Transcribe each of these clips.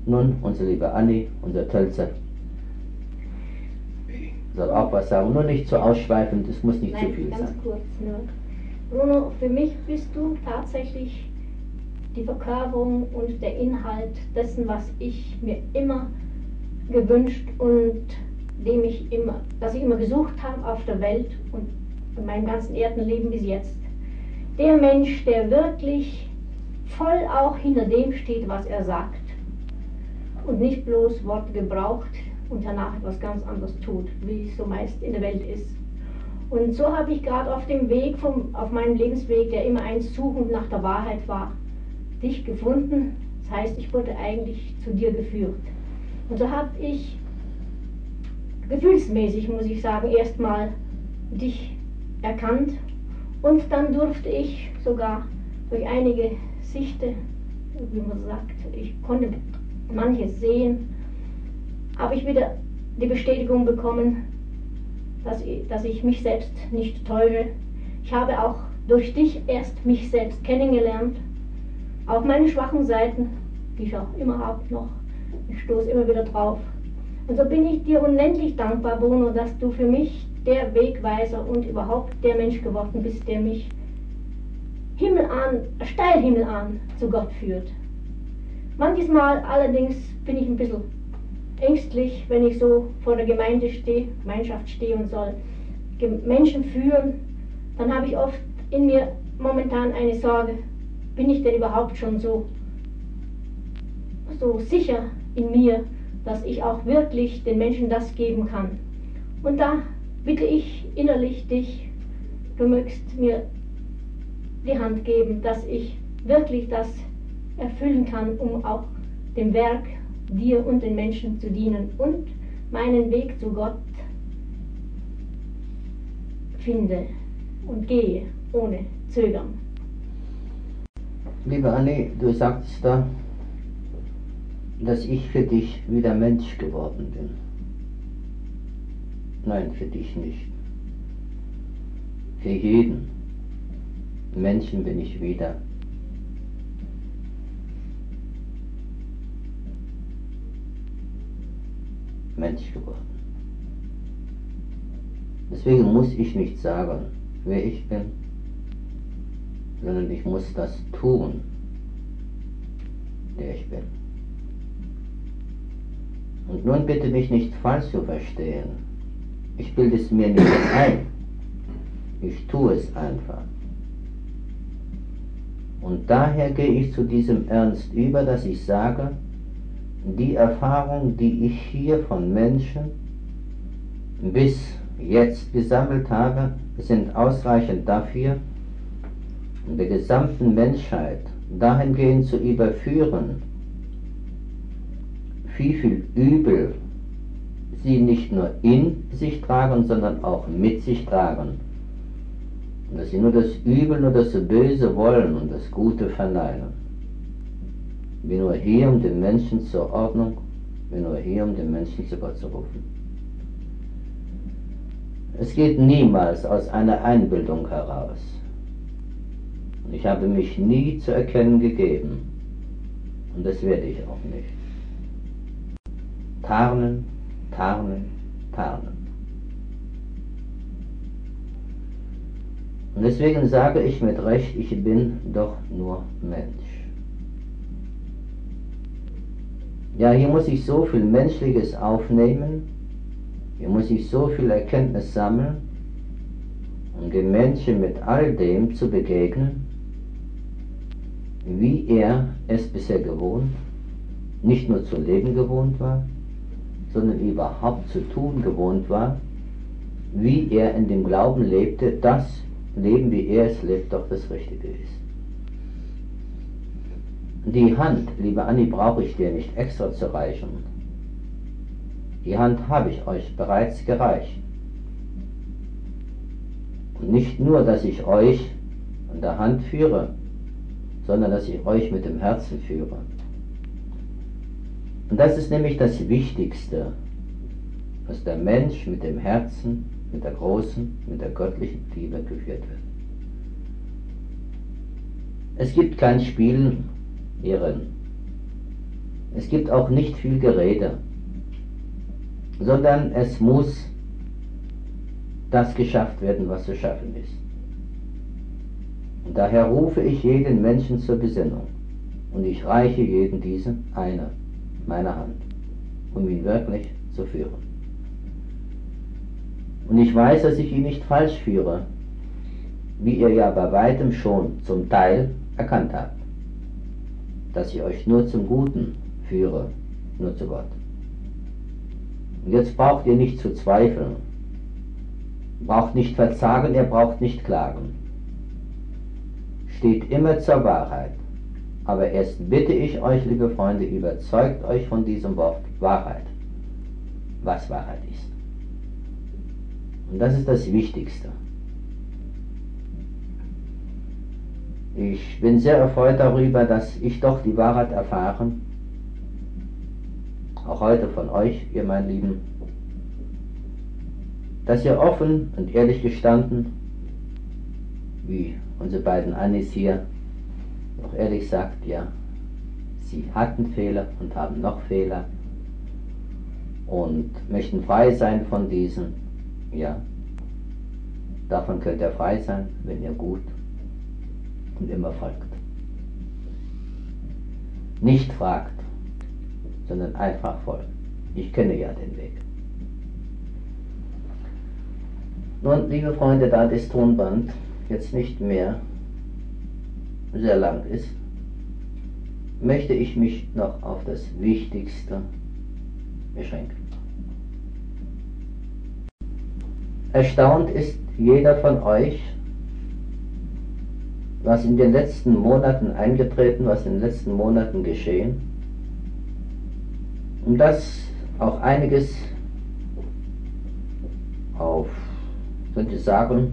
Nun, unsere liebe Anni, unser Tölzer, soll auch was sagen, nur nicht zu ausschweifend, es muss nicht zu viel ganz sein. Kurz nur. Bruno, für mich bist du tatsächlich die Verkörperung und der Inhalt dessen, was ich mir immer gewünscht und das ich immer gesucht habe auf der Welt und in meinem ganzen Erdenleben bis jetzt. Der Mensch, der wirklich voll auch hinter dem steht, was er sagt und nicht bloß Worte gebraucht und danach etwas ganz anderes tut, wie es so meist in der Welt ist. Und so habe ich gerade auf dem Weg, auf meinem Lebensweg, der immer ein Suchen nach der Wahrheit war, dich gefunden. Das heißt, ich wurde eigentlich zu dir geführt. Und so habe ich gefühlsmäßig, muss ich sagen, erstmal dich erkannt. Und dann durfte ich sogar durch einige Sichte, wie man sagt, ich konnte manches sehen, habe ich wieder die Bestätigung bekommen, dass ich mich selbst nicht täusche. Ich habe auch durch dich erst mich selbst kennengelernt, auch meine schwachen Seiten, die ich auch immer habe noch. Ich stoße immer wieder drauf. Und so bin ich dir unendlich dankbar, Bruno, dass du für mich der Wegweiser und überhaupt der Mensch geworden bist, der mich steil himmelan zu Gott führt. Manches Mal allerdings bin ich ein bisschen ängstlich, wenn ich so vor der Gemeinschaft stehe und soll Menschen führen, dann habe ich oft in mir momentan eine Sorge, bin ich denn überhaupt schon so sicher in mir, dass ich auch wirklich den Menschen das geben kann. Und da bitte ich innerlich dich, du mögst mir die Hand geben, dass ich wirklich das erfüllen kann, um auch dem Werk, dir und den Menschen zu dienen und meinen Weg zu Gott finde und gehe, ohne Zögern. Liebe Anni, du sagst da, dass ich für dich wieder Mensch geworden bin. Nein, für dich nicht. Für jeden Menschen bin ich wieder Mensch geworden. Deswegen muss ich nicht sagen, wer ich bin, sondern ich muss das tun, der ich bin. Und nun bitte mich nicht falsch zu verstehen. Ich bilde es mir nicht ein. Ich tue es einfach. Und daher gehe ich zu diesem Ernst über, dass ich sage, die Erfahrung, die ich hier von Menschen bis jetzt gesammelt habe, sind ausreichend dafür, der gesamten Menschheit dahingehend zu überführen, wie viel Übel sie nicht nur in sich tragen, sondern auch mit sich tragen. Und dass sie nur das Übel, nur das Böse wollen und das Gute verneinen. Bin nur hier, um den Menschen zur Ordnung, bin nur hier, um den Menschen zu Gott zu rufen. Es geht niemals aus einer Einbildung heraus. Und ich habe mich nie zu erkennen gegeben. Und das werde ich auch nicht. Tarnen, tarnen, tarnen. Und deswegen sage ich mit Recht, ich bin doch nur Mensch. Ja, hier muss ich so viel Menschliches aufnehmen, hier muss ich so viel Erkenntnis sammeln, um dem Menschen mit all dem zu begegnen, wie er es bisher gewohnt, nicht nur zu leben gewohnt war, sondern überhaupt zu tun gewohnt war, wie er in dem Glauben lebte, das Leben, wie er es lebt, doch das Richtige ist. Die Hand, liebe Anni, brauche ich dir nicht extra zu reichen. Die Hand habe ich euch bereits gereicht. Und nicht nur, dass ich euch an der Hand führe, sondern dass ich euch mit dem Herzen führe. Und das ist nämlich das Wichtigste, dass der Mensch mit dem Herzen, mit der großen, mit der göttlichen Liebe geführt wird. Es gibt kein Spielen hierin. Es gibt auch nicht viel Gerede, sondern es muss das geschafft werden, was zu schaffen ist. Und daher rufe ich jeden Menschen zur Besinnung und ich reiche jedem diesen eine meiner Hand, um ihn wirklich zu führen. Und ich weiß, dass ich ihn nicht falsch führe, wie ihr ja bei weitem schon zum Teil erkannt habt, dass ich euch nur zum Guten führe, nur zu Gott. Und jetzt braucht ihr nicht zu zweifeln, braucht nicht verzagen, ihr braucht nicht klagen. Steht immer zur Wahrheit. Aber erst bitte ich euch, liebe Freunde, überzeugt euch von diesem Wort Wahrheit, was Wahrheit ist. Und das ist das Wichtigste. Ich bin sehr erfreut darüber, dass ich doch die Wahrheit erfahren, auch heute von euch, ihr mein Lieben, dass ihr offen und ehrlich gestanden, wie unsere beiden Annis hier auch ehrlich sagt, ja, sie hatten Fehler und haben noch Fehler und möchten frei sein von diesen, ja, davon könnt ihr frei sein, wenn ihr gut und immer folgt. Nicht fragt, sondern einfach folgt. Ich kenne ja den Weg. Nun, liebe Freunde, da das Tonband jetzt nicht mehr sehr lang ist, möchte ich mich noch auf das Wichtigste beschränken. Erstaunt ist jeder von euch, was in den letzten Monaten eingetreten, was in den letzten Monaten geschehen, und dass auch einiges auf, könnte ich sagen,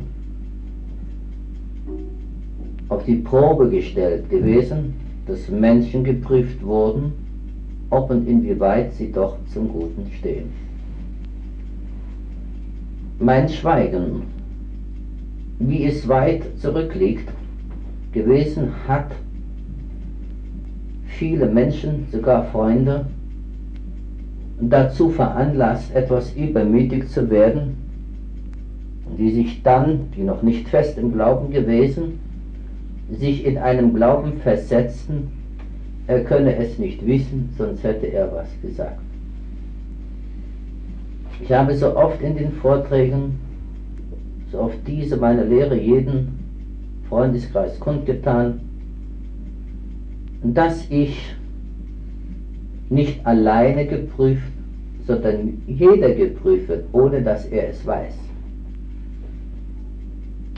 auf die Probe gestellt gewesen, dass Menschen geprüft wurden, ob und inwieweit sie doch zum Guten stehen. Mein Schweigen, wie es weit zurückliegt, gewesen hat viele Menschen, sogar Freunde, dazu veranlasst, etwas übermütig zu werden, die sich dann, die noch nicht fest im Glauben gewesen, sich in einem Glauben versetzten, er könne es nicht wissen, sonst hätte er was gesagt. Ich habe so oft in den Vorträgen, so oft diese meine Lehre jeden Freundeskreis kundgetan, dass ich nicht alleine geprüft, sondern jeder geprüft wird, ohne dass er es weiß.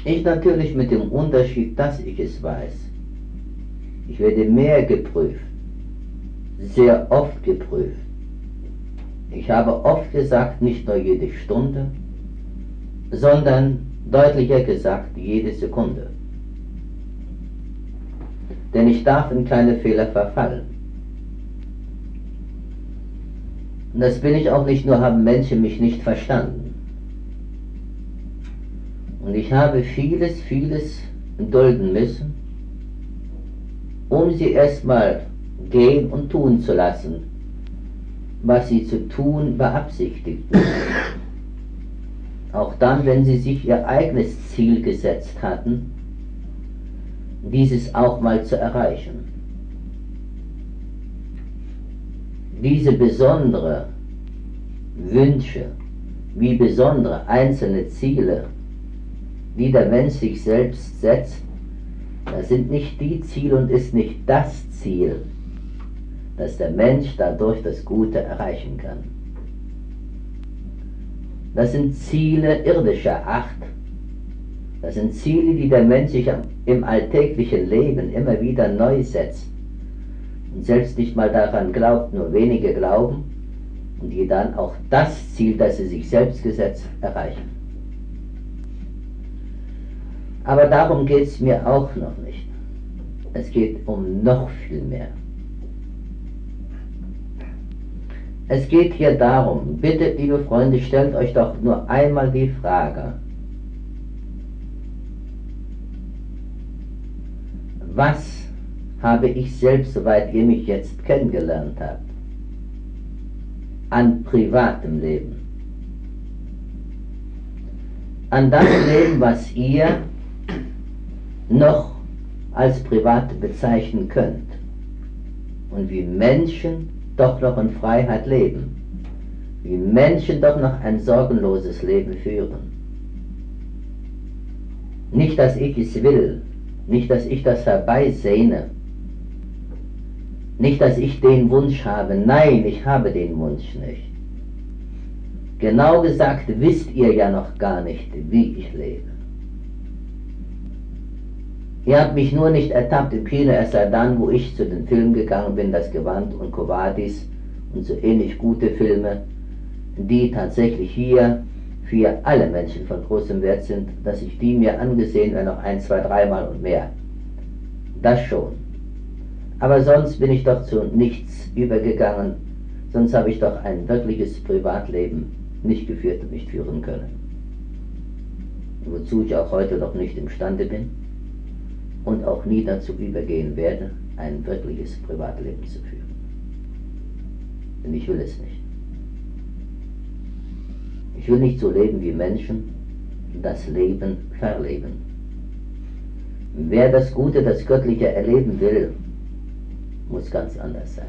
Ich natürlich mit dem Unterschied, dass ich es weiß. Ich werde mehr geprüft, sehr oft geprüft. Ich habe oft gesagt, nicht nur jede Stunde, sondern deutlicher gesagt, jede Sekunde. Denn ich darf in keine Fehler verfallen. Und das bin ich auch nicht, nur haben Menschen mich nicht verstanden. Und ich habe vieles dulden müssen, um sie erstmal gehen und tun zu lassen, was sie zu tun beabsichtigten. Auch dann, wenn sie sich ihr eigenes Ziel gesetzt hatten, dieses auch mal zu erreichen. Diese besondere Wünsche, wie besondere einzelne Ziele, die der Mensch sich selbst setzt, das sind nicht die Ziele und ist nicht das Ziel, dass der Mensch dadurch das Gute erreichen kann. Das sind Ziele irdischer Art. Das sind Ziele, die der Mensch sich im alltäglichen Leben immer wieder neu setzt und selbst nicht mal daran glaubt, nur wenige glauben und die dann auch das Ziel, das sie sich selbst gesetzt, erreichen. Aber darum geht es mir auch noch nicht. Es geht um noch viel mehr. Es geht hier darum, bitte liebe Freunde, stellt euch doch nur einmal die Frage, was habe ich selbst, soweit ihr mich jetzt kennengelernt habt, an privatem Leben. An das Leben, was ihr noch als privat bezeichnen könnt. Und wie Menschen doch noch in Freiheit leben. Wie Menschen doch noch ein sorgenloses Leben führen. Nicht, dass ich es will, nicht, dass ich das herbeisehne, nicht, dass ich den Wunsch habe, nein, ich habe den Wunsch nicht. Genau gesagt, wisst ihr ja noch gar nicht, wie ich lebe. Ihr habt mich nur nicht ertappt im Kino, erst dann, wo ich zu den Filmen gegangen bin, das Gewand und Quo Vadis und so ähnlich gute Filme, die tatsächlich hier für alle Menschen von großem Wert sind, dass ich die mir angesehen habe, noch 1, 2, 3 Mal und mehr. Das schon. Aber sonst bin ich doch zu nichts übergegangen, sonst habe ich doch ein wirkliches Privatleben nicht geführt und nicht führen können. Wozu ich auch heute noch nicht imstande bin und auch nie dazu übergehen werde, ein wirkliches Privatleben zu führen. Denn ich will es nicht. Ich will nicht so leben wie Menschen, das Leben verleben. Wer das Gute, das Göttliche erleben will, muss ganz anders sein.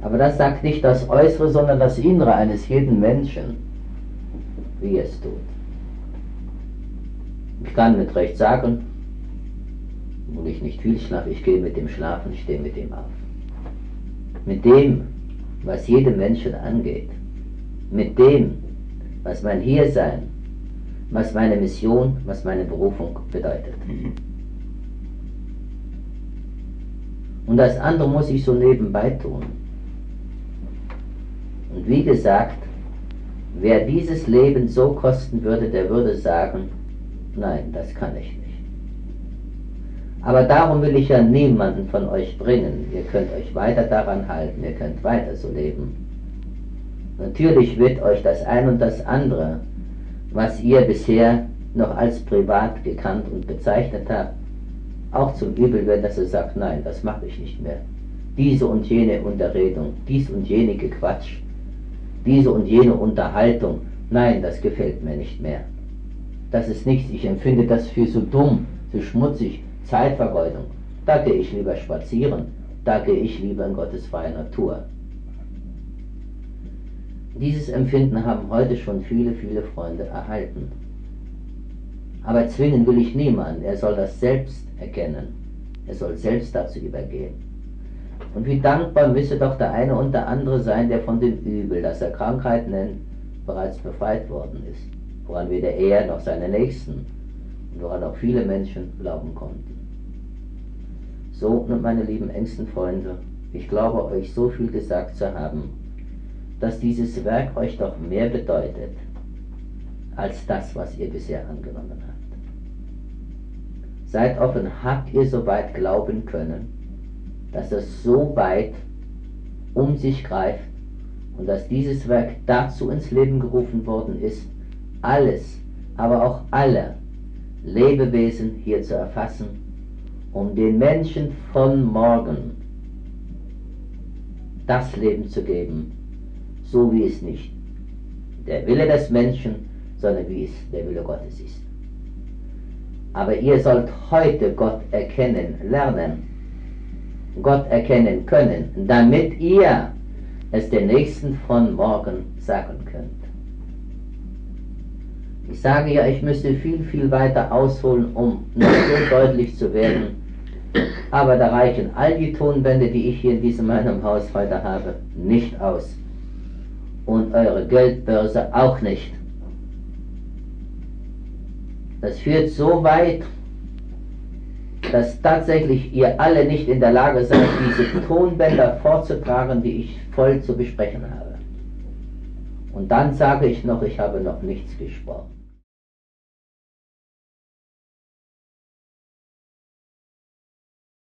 Aber das sagt nicht das Äußere, sondern das Innere eines jeden Menschen, wie es tut. Ich kann mit Recht sagen, wo ich nicht viel schlafe, ich gehe mit dem Schlafen, stehe mit dem auf. Mit dem, was jedem Menschen angeht. Mit dem, was mein Hiersein, was meine Mission, was meine Berufung bedeutet. Und das andere muss ich so nebenbei tun. Und wie gesagt, wer dieses Leben so kosten würde, der würde sagen, nein, das kann ich nicht. Aber darum will ich ja niemanden von euch bringen. Ihr könnt euch weiter daran halten, ihr könnt weiter so leben. Natürlich wird euch das ein und das andere, was ihr bisher noch als privat gekannt und bezeichnet habt, auch zum Übel werden, dass ihr sagt, nein, das mache ich nicht mehr. Diese und jene Unterredung, dies und jene Gequatsch, diese und jene Unterhaltung, nein, das gefällt mir nicht mehr. Das ist nichts, ich empfinde das für so dumm, so schmutzig, Zeitvergeudung. Da gehe ich lieber spazieren, da gehe ich lieber in Gottes freie Natur. Dieses Empfinden haben heute schon viele, viele Freunde erhalten. Aber zwingen will ich niemanden, er soll das selbst erkennen. Er soll selbst dazu übergehen. Und wie dankbar müsse doch der eine und der andere sein, der von dem Übel, das er Krankheit nennt, bereits befreit worden ist. Woran weder er noch seine Nächsten und woran auch viele Menschen glauben konnten. So, nun meine lieben engsten Freunde, ich glaube euch so viel gesagt zu haben, dass dieses Werk euch doch mehr bedeutet, als das, was ihr bisher angenommen habt. Seid offen, habt ihr so weit glauben können, dass es so weit um sich greift und dass dieses Werk dazu ins Leben gerufen worden ist, alles, aber auch alle Lebewesen hier zu erfassen, um den Menschen von morgen das Leben zu geben, so wie es nicht der Wille des Menschen, sondern wie es der Wille Gottes ist. Aber ihr sollt heute Gott erkennen lernen, Gott erkennen können, damit ihr es den Nächsten von morgen sagen könnt. Ich sage ja, ich müsste viel, viel weiter ausholen, um noch so deutlich zu werden, aber da reichen all die Tonbände, die ich hier in diesem meinem Haus heute habe, nicht aus. Und eure Geldbörse auch nicht. Das führt so weit, dass tatsächlich ihr alle nicht in der Lage seid, diese Tonbänder vorzutragen, die ich voll zu besprechen habe. Und dann sage ich noch, ich habe noch nichts gesprochen.